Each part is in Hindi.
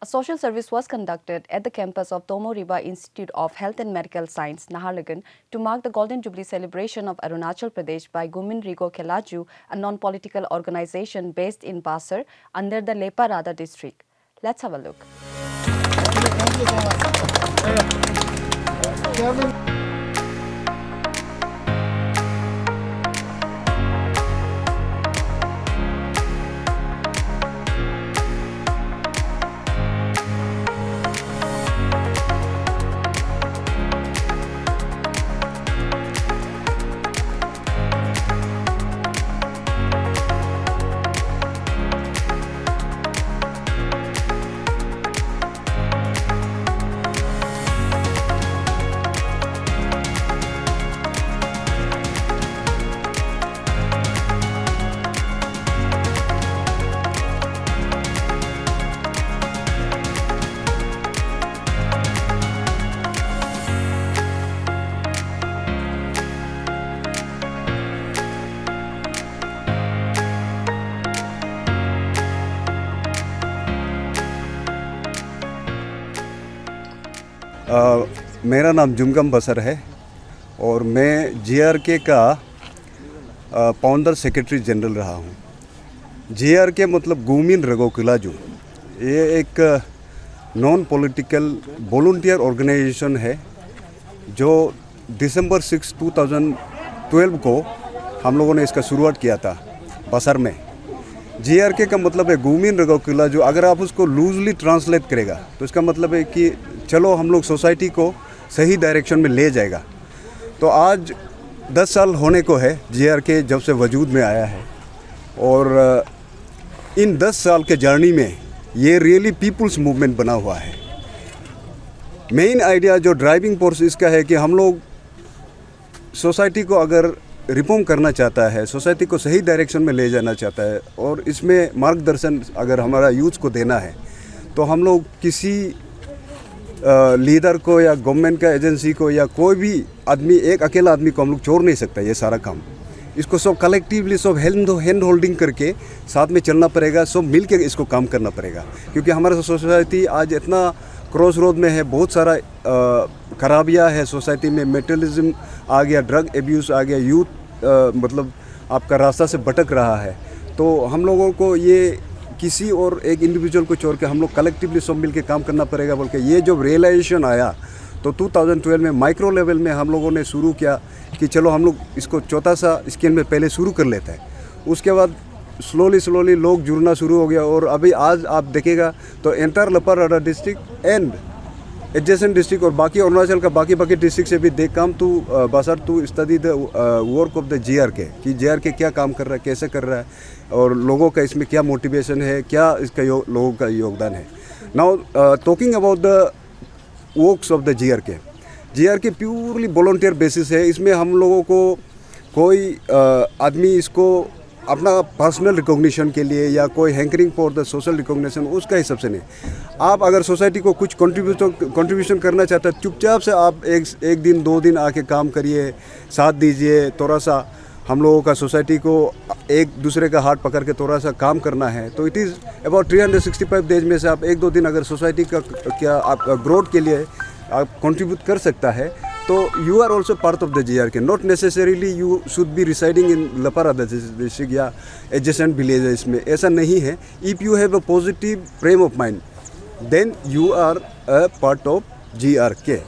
A social service was conducted at the campus of Tomo Riba Institute of Health and Medical Science, Naharlagun, to mark the Golden Jubilee celebration of Arunachal Pradesh by Gumin Rigo Khelaju, a non-political organization based in Basar under the Lepa Rada district. Let's have a look. मेरा नाम जुमगम बसर है और मैं जीआरके का फाउंडर सेक्रेटरी जनरल रहा हूँ। जीआरके मतलब गुमिन रिगो खिलाजू, ये एक नॉन पॉलिटिकल वॉलंटियर ऑर्गेनाइजेशन है जो दिसंबर 6, 2012 को हम लोगों ने इसका शुरुआत किया था बसर में। जीआरके का मतलब है गुमिन रिगो खिलाजू। अगर आप उसको लूजली ट्रांसलेट करेगा तो इसका मतलब है कि चलो हम लोग सोसाइटी को सही डायरेक्शन में ले जाएगा। तो आज 10 साल होने को है जीआरके जब से वजूद में आया है और इन 10 साल के जर्नी में ये रियली पीपल्स मूवमेंट बना हुआ है। मेन आइडिया जो ड्राइविंग फोर्स इसका है कि हम लोग सोसाइटी को अगर रिफॉर्म करना चाहता है, सोसाइटी को सही डायरेक्शन में ले जाना चाहता है और इसमें मार्गदर्शन अगर हमारा यूथ को देना है तो हम लोग किसी लीडर को या गवर्नमेंट का एजेंसी को या कोई भी आदमी, एक अकेला आदमी को हम लोग छोड़ नहीं सकता। ये सारा काम इसको सब कलेक्टिवली सब हैंड होल्डिंग करके साथ में चलना पड़ेगा, सब मिल के इसको काम करना पड़ेगा। क्योंकि हमारा सोसाइटी आज इतना क्रॉस रोड में है, बहुत सारा खराबियाँ है सोसाइटी में। मेटलिज्म आ गया, ड्रग एब्यूज़ आ गया, यूथ मतलब आपका रास्ता से भटक रहा है। तो हम लोगों को ये किसी और एक इंडिविजुअल को छोड़ के हम लोग कलेक्टिवली सब मिल के काम करना पड़ेगा बोल के ये जब रियलाइजेशन आया तो 2012 में माइक्रो लेवल में हम लोगों ने शुरू किया कि चलो हम लोग इसको छोटा सा स्केल में पहले शुरू कर लेते हैं। उसके बाद स्लोली लोग जुड़ना शुरू हो गया और अभी आज आप देखेगा तो entire Lepa Rada district and adjacent district और बाकी अरुणाचल का बाकी डिस्ट्रिक्ट से भी they come to Basar to study the work of the GRK कि जीआरके क्या काम कर रहा है, कैसे कर रहा है और लोगों का इसमें क्या मोटिवेशन है, क्या इसका लोगों का योगदान है। Now talking about the works of the GRK purely volunteer basis है। इसमें हम लोगों को कोई आदमी इसको अपना पर्सनल रिकॉग्निशन के लिए या कोई hankering for the social recognition उसका हिसाब से नहीं। आप अगर सोसाइटी को कुछ कंट्रीब्यूशन करना चाहते हैं, चुपचाप से आप एक दिन 2 दिन आके काम करिए, साथ दीजिए। थोड़ा सा हम लोगों का सोसाइटी को एक दूसरे का हाथ पकड़ के थोड़ा सा काम करना है तो इट इज़ अबाउट 365 डेज में से आप 1-2 दिन अगर सोसाइटी का क्या आप ग्रोथ के लिए आप कंट्रीब्यूट कर सकता है तो you are also part of the GRK. Not necessarily you should be residing in Lepa Rada district या एडजेसेंट विलेजेस में, ऐसा नहीं है। If you have a positive frame of mind then you are a part of GRK.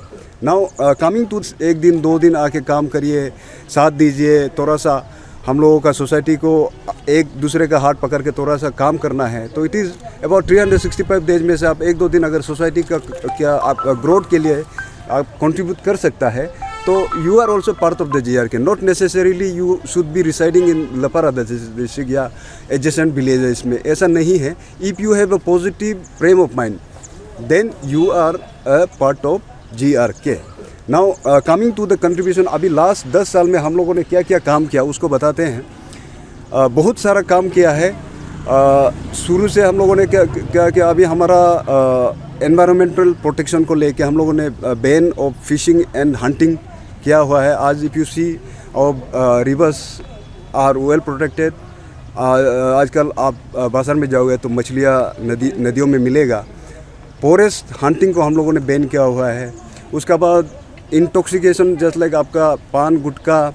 Now coming to 1 दिन 2 दिन आके काम करिए, साथ दीजिए। थोड़ा सा हम लोगों का सोसाइटी को एक दूसरे का हाथ पकड़ के थोड़ा सा काम करना है तो इट इज़ अबाउट 365 डेज में से आप 1-2 दिन अगर सोसाइटी का क्या आप ग्रोथ के लिए आप कंट्रीब्यूट कर सकता है तो you are also part of the GRK. Not necessarily you should be residing in Lepa Rada district या एडजेसेंट विलेजेस में, ऐसा नहीं है। If you have a positive frame of mind then you are a part of GRK. Now coming to the contribution, अभी लास्ट 10 साल में हम लोगों ने क्या क्या काम किया उसको बताते हैं। बहुत सारा काम किया है। शुरू से हम लोगों ने क्या किया, अभी हमारा एनवायरमेंटल प्रोटेक्शन को लेके हम लोगों ने ban of fishing and hunting किया हुआ है। आज इफ यू सी और रिवर्स आर वेल प्रोटेक्टेड। आजकल आप बाजार में जाओगे तो मछलियाँ नदियों में मिलेगा। फॉरेस्ट हंटिंग को हम लोगों ने बैन किया हुआ है। उसके बाद इंटॉक्सिकेशन जस्ट लाइक आपका पान गुटखा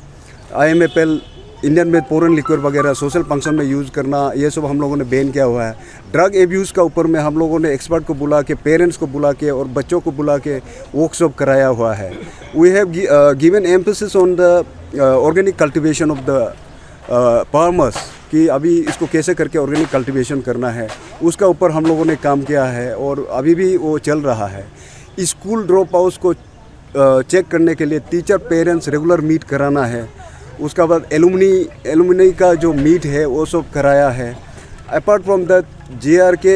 IMFL इंडियन में पोरन लिक्विड वगैरह सोशल फंक्शन में यूज़ करना, ये सब हम लोगों ने बैन किया हुआ है। ड्रग एब्यूज़ का ऊपर में हम लोगों ने एक्सपर्ट को बुला के, पेरेंट्स को बुला के और बच्चों को बुला के वर्कशॉप कराया हुआ है। We have given emphasis on the organic cultivation of the farmers कि अभी इसको कैसे करके ऑर्गेनिक कल्टिवेशन करना है, उसका ऊपर हम लोगों ने काम किया है और अभी भी वो चल रहा है। स्कूल ड्रॉप आउट्स को चेक करने के लिए टीचर पेरेंट्स रेगुलर मीट कराना है। उसका बाद एलुमनी का जो मीट है वो सब कराया है। Apart from that JRK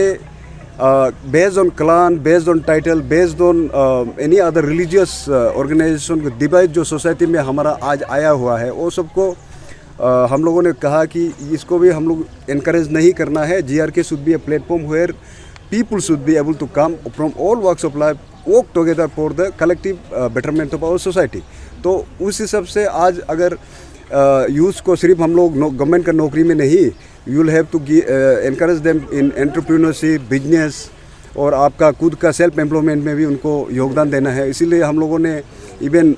based on clan, based on title, based on any other religious organisation को डिवाइड जो सोसाइटी में हमारा आज आया हुआ है वो सबको हम लोगों ने कहा कि इसको भी हम लोग इनकरेज नहीं करना है। JRK should be a platform where people should be able to come from all walks of life, work together for the collective betterment of our society. तो उस हिसाब से आज अगर यूथ को सिर्फ हम लोग गवर्नमेंट का नौकरी में नहीं, you will have to encourage them in entrepreneurship, business और आपका खुद का सेल्फ एम्प्लॉयमेंट में भी उनको योगदान देना है। इसीलिए हम लोगों ने इवन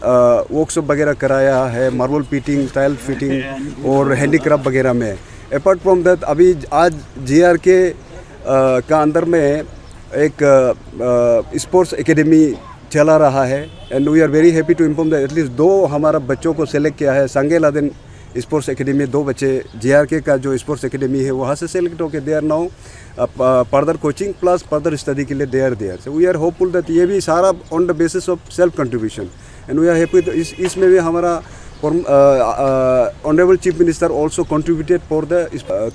वर्कशॉप वगैरह कराया है, मार्बल फिटिंग, टाइल फिटिंग और हैंडीक्राफ्ट वगैरह में। अपार्ट फ्रॉम दैट अभी आज JRK का अंदर में एक स्पोर्ट्स एकेडमी चला रहा है and we are very happy to inform that at least 2 हमारा बच्चों को सेलेक्ट किया है। संगे लादेन स्पोर्ट्स एकेडमी 2 बच्चे JRK का जो स्पोर्ट्स एकेडमी है वहाँ से सेलेक्ट होकर they are now further coaching plus further study के लिए they are there. So we are hopeful that ये भी सारा on the basis of self contribution and we are happy. इसमें भी हमारा honourable chief minister also contributed for the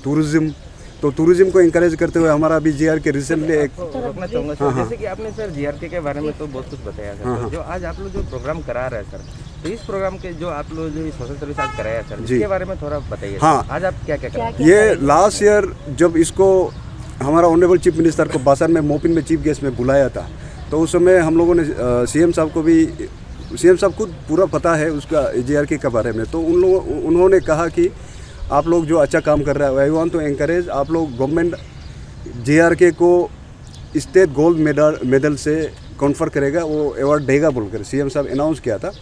tourism. तो टूरिज्म को इंकरेज करते हुए हमारा अभी JRK रिसेंटली एक रोकना चाहूँगा सर, जैसे कि आपने सर JRK के बारे में तो बहुत कुछ बताया सर, जो आज आप लोग जो प्रोग्राम करा रहे हैं सर, तो इस प्रोग्राम के जो आप लोग जो सोशल सर्विस आज कराया सर, इसके बारे में थोड़ा बताइए। हाँ, आज आप क्या क्या करें? ये लास्ट ईयर जब इसको हमारा ऑनरेबल चीफ मिनिस्टर को बासन में मोपिन में चीफ गेस्ट में बुलाया था, तो उस समय हम लोगों ने CM साहब को भी, CM साहब खुद पूरा पता है उसका JRK के बारे में, तो उन्होंने कहा कि आप लोग जो अच्छा काम कर रहे हैं, आई वांट टू एनकरेज आप लोग गवर्नमेंट JRK को स्टेट गोल्ड मेडल से कॉन्फर करेगा, वो अवार्ड देगा बोलकर CM साहब अनाउंस किया था।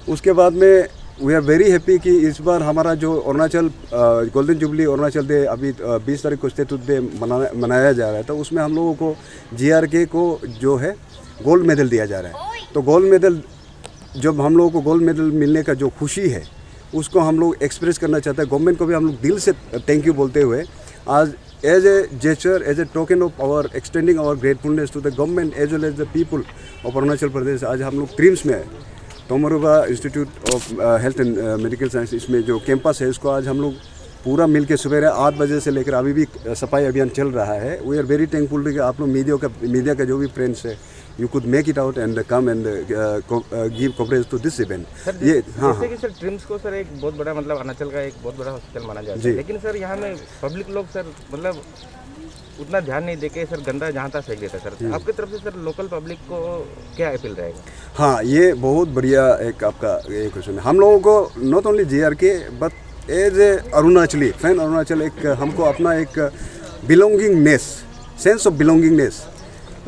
उसके बाद में वी आर वेरी हैप्पी कि इस बार हमारा जो Arunachal golden jubilee Arunachal day अभी 20 तारीख को स्टेट डे मनाया जा रहा है, तो उसमें हम लोगों को JRK को जो है गोल्ड मेडल दिया जा रहा है। तो गोल्ड मेडल जब हम लोगों को गोल्ड मेडल मिलने का जो खुशी है उसको हम लोग एक्सप्रेस करना चाहते हैं। गवर्नमेंट को भी हम लोग दिल से थैंक यू बोलते हुए आज as a gesture, as a token of our extending our gratefulness to the government as well as the people of Arunachal Pradesh, आज हम लोग ट्रिम्स में Tomo Riba institute of health and medical science, इसमें जो कैंपस है उसको आज हम लोग पूरा मिल के सुबह 8 बजे से लेकर अभी भी सफाई अभियान चल रहा है। वी आर वेरी थैंकफुल कि आप लोग मीडिया का जो भी फ्रेंड्स है, you could make it out and come and give coverage to this event. ये हाँ, जैसे कि सर ट्रिम्स को सर एक बहुत बड़ा मतलब अरुणाचल का एक बहुत बड़ा हॉस्पिटल माना जाता है, लेकिन सर यहाँ में पब्लिक लोग सर मतलब उतना ध्यान नहीं देके सर गंदा जहाँ तक फेंक देता है सर। आपकी तरफ से सर लोकल पब्लिक को क्या अपील रहेगा? हाँ, ये बहुत बढ़िया एक आपका ये क्वेश्चन है। हम लोगों को not only JRK but as a Arunachali fan Arunachal, एक हमको अपना एक बिलोंगिंगनेस, सेंस ऑफ बिलोंगिंगनेस,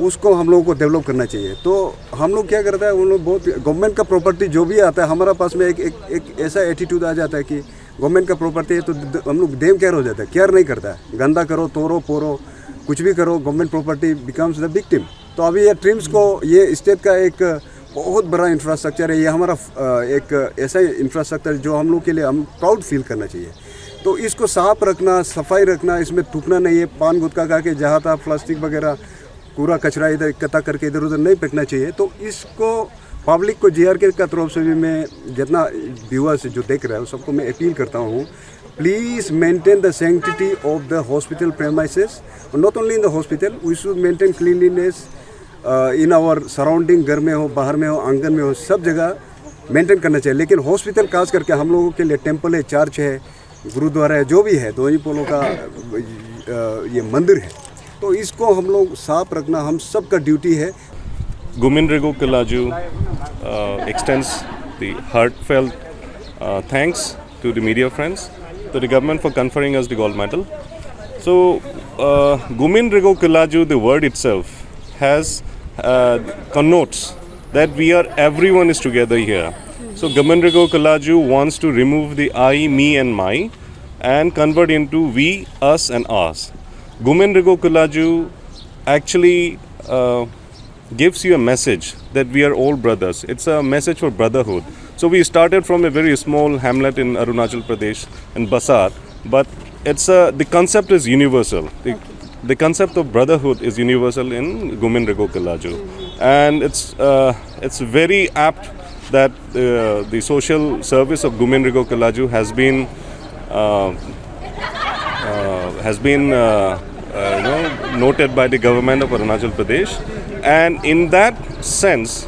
उसको हम लोगों को डेवलप करना चाहिए। तो हम लोग क्या करता है, उन लोग बहुत गवर्नमेंट का प्रॉपर्टी जो भी आता है हमारा पास में एक ऐसा एटीट्यूड आ जाता है कि गवर्नमेंट का प्रॉपर्टी है तो हम लोग देम केयर हो जाता है, केयर नहीं करता है। गंदा करो, तोड़ो पोरो, कुछ भी करो, government property becomes the victim. तो अभी ये ट्रिम्स को, ये स्टेट का एक बहुत बड़ा इंफ्रास्ट्रक्चर है, ये हमारा एक ऐसा इंफ्रास्ट्रक्चर जो हम लोग के लिए हम प्राउड फील करना चाहिए। तो इसको साफ रखना, सफाई रखना, इसमें थूकना नहीं है, पान गुटखा खा के जहाँ तहाँ प्लास्टिक वगैरह कूड़ा कचरा इधर इकट्ठा करके इधर उधर नहीं फेंकना चाहिए। तो इसको पब्लिक को JRK का तरफ से भी मैं जितना व्यूअर्स जो देख रहे हैं सबको मैं अपील करता हूँ, please maintain the sanctity of the hospital premises. Not only in the hospital, we should maintain cleanliness in our surrounding, घर में हो, बाहर में हो, आंगन में हो, सब जगह मेंटेन करना चाहिए। लेकिन हॉस्पिटल खास करके हम लोगों के लिए टेम्पल है, चर्च है, गुरुद्वारा है, जो भी है, दोही पोलो का ये मंदिर है, तो इसको हम लोग साफ रखना हम सब का ड्यूटी है। Gumin Rigo Kalaju extends the heartfelt thanks to the media friends, to the government for conferring us the gold medal. So, Gumin Rigo Kalaju, the word itself, has connotes that everyone is together here. So Gominrigo Kalaju wants to remove the I, me and my and convert into we, us and ours. Gominrigo Kalaju actually gives you a message that we are all brothers. It's a message for brotherhood. So we started from a very small hamlet in Arunachal Pradesh in Basar, but the concept is universal. The concept of brotherhood is universal in Gominrigo Kalaju, and it's very apt that the social service of Gominrigo Kalaju has been noted by the government of Arunachal Pradesh, and in that sense,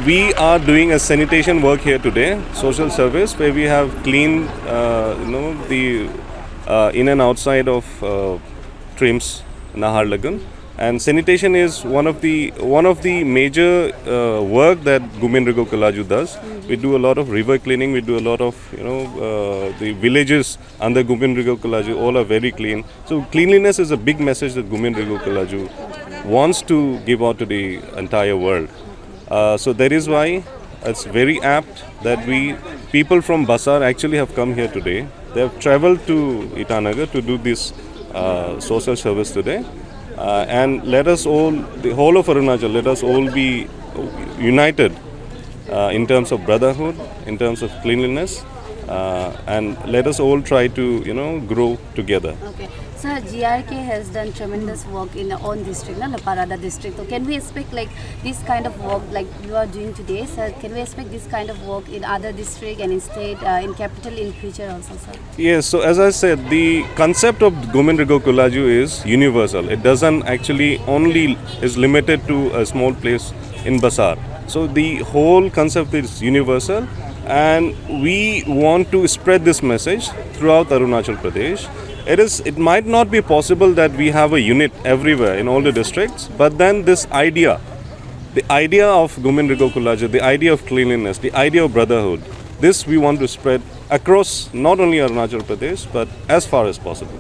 we are doing a sanitation work here today, social service, where we have cleaned, the in and outside of TRIMS, Naharlagun. And sanitation is one of the major work that Gominrigo Kalaju does. We do a lot of river cleaning. We do a lot of the villages under Gominrigo Kalaju all are very clean. So cleanliness is a big message that Gominrigo Kalaju wants to give out to the entire world. So that is why it's very apt that people from Basar actually have come here today. They have travelled to Itanagar to do this social service today. And let us all, the whole of Arunachal, let us all be united in terms of brotherhood, in terms of cleanliness, and let us all try to, grow together. Okay. Sir, GRK has done tremendous work in our own district, Laparada district. So can we expect like this kind of work like you are doing today, sir? Can we expect this kind of work in other district and in state, in capital in future also, sir? Yes, so as I said, the concept of Gominrigo Kalaju is universal. It doesn't actually only is limited to a small place in Basar. So the whole concept is universal, and we want to spread this message throughout Arunachal Pradesh. It might not be possible that we have a unit everywhere in all the districts, but then this idea, the idea of Gominrigo Kalaju, the idea of cleanliness, the idea of brotherhood, this we want to spread across not only Arunachal Pradesh, but as far as possible.